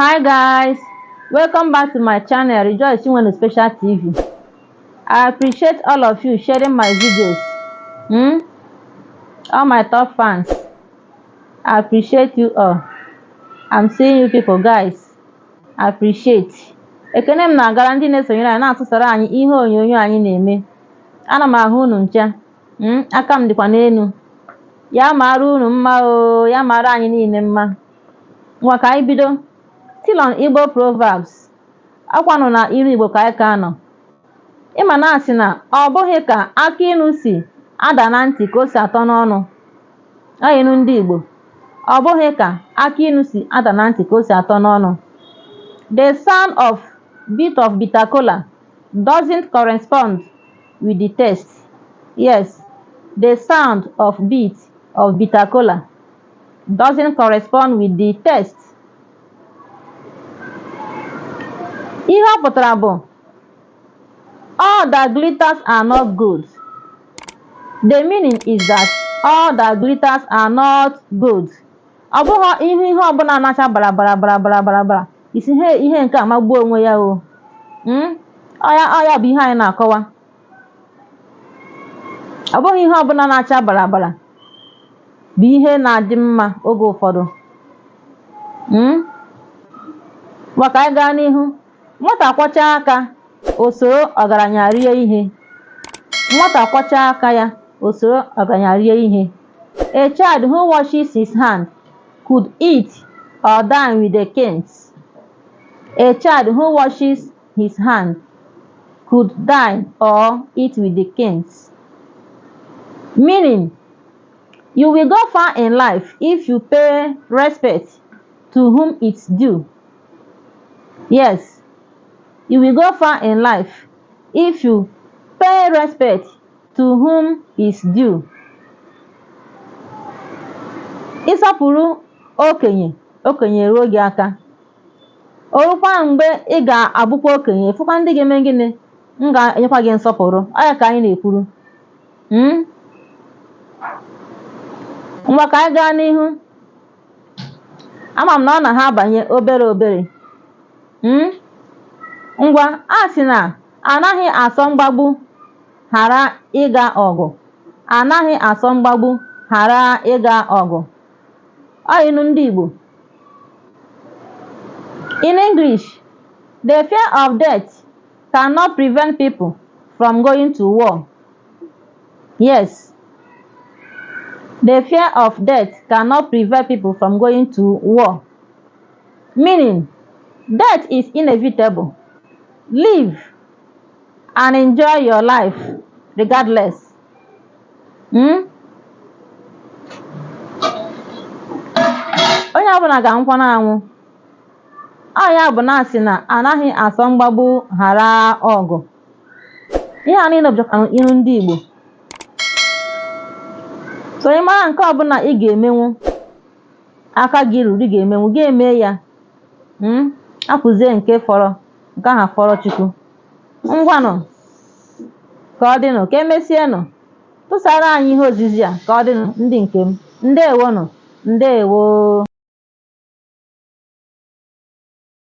Hi guys, welcome back to my channel Rejoice Chinwendu Special TV. I appreciate all of you sharing my videos. All my top fans, I appreciate you all. I'm seeing you people guys. I appreciate. Ekene m na-agara ndị na-esonyere anyị na-atụsara anyị ihe onyonyo anyị na-eme. Ana m ahụ unu ncha. Aka m dịkwa n'elu. Ya mara unu mma o, ya mara anyị niile mma. Ngwa ka anyị bido. Still on Igbo Proverbs. Akwanụ na ilu Igbo ka anyị ka nọ. Ịma na asị na ọ bụghị ka aka inu si ada na ntị ka o si atọ n'ọnụ. Ayinu ndị Igbo. Ọ bụghị ka aka inu si ada na ntị ka o si atọ n'ọnụ. The sound of bit of bitter kola doesn't correspond with the taste. Yes, the sound of bit of bitter kola doesn't correspond with the taste. Ihe ọ pụtara bụ all that glitters are not good. The meaning is that all that glitters are not good. Ọ bụghị ihe ọbụla na-acha bara isi ihe nke a magbuo onwe ya o. Ọya bụ ihe anyị na-akọwa. Ọ bụghị ihe ọbụla na-acha bara bụ ihe na-adị mma oge ụfọdụ. Maka anyị gaa n'ihu. Nwata kwọchaa aka, o soro ọgaranya rie ihe. Nwata kwọchaa aka ya, o soro ọgaranya rie ihe. A child who washes his hand could eat or dine with the kings. A child who washes his hand could dine or eat with the kings. Meaning, you will go far in life if you pay respect to whom it's due. Yes. You will go far in life if you pay respect to whom is due. Ịsọpụrụ okenye ruo gị aka. Orukwa mgbe ị ga-abụkwa okenye, fụkwa ndị ga-eme gịnị? M ga-enyekwa gị nsọpụrụ. Ọ ya ka anyị na-ekwuru. Ngwa ka anyị gaa n'ihu. Ama m na ọ na ha abanye obere. Ngwa a sị na anaghị asọ mgbagbu ghara ịga ọgụ. Anaghị asọ mgbagbu ghara ịga ọgụ. Ọ ilu ndị Igbo. In English, the fear of death cannot prevent people from going to war. Yes. The fear of death cannot prevent people from going to war. Meaning, death is inevitable. Live and enjoy your life regardless. Onye ọbụla ga-anwụkwa n'anwụ. Ọ ya bụ na asị na anaghị asọ mgbagbu ghara ọgụ. Ihe a niile bụkwa ilu ndị Igbo. So ị mara nke ọbụla ị ga-emenwu, aka gị ruru ị ga-emenwu, gị eme ya. Apụzie nke fọrọ. Nke ahụ fọrọ Chukwu. Ngwanụ ka ọ dịnụ, ka emesienụ. Tụsara anyị ihe ozizi a ka ọ dịnụ ndị nke m. Ndewonụ. Ndewo.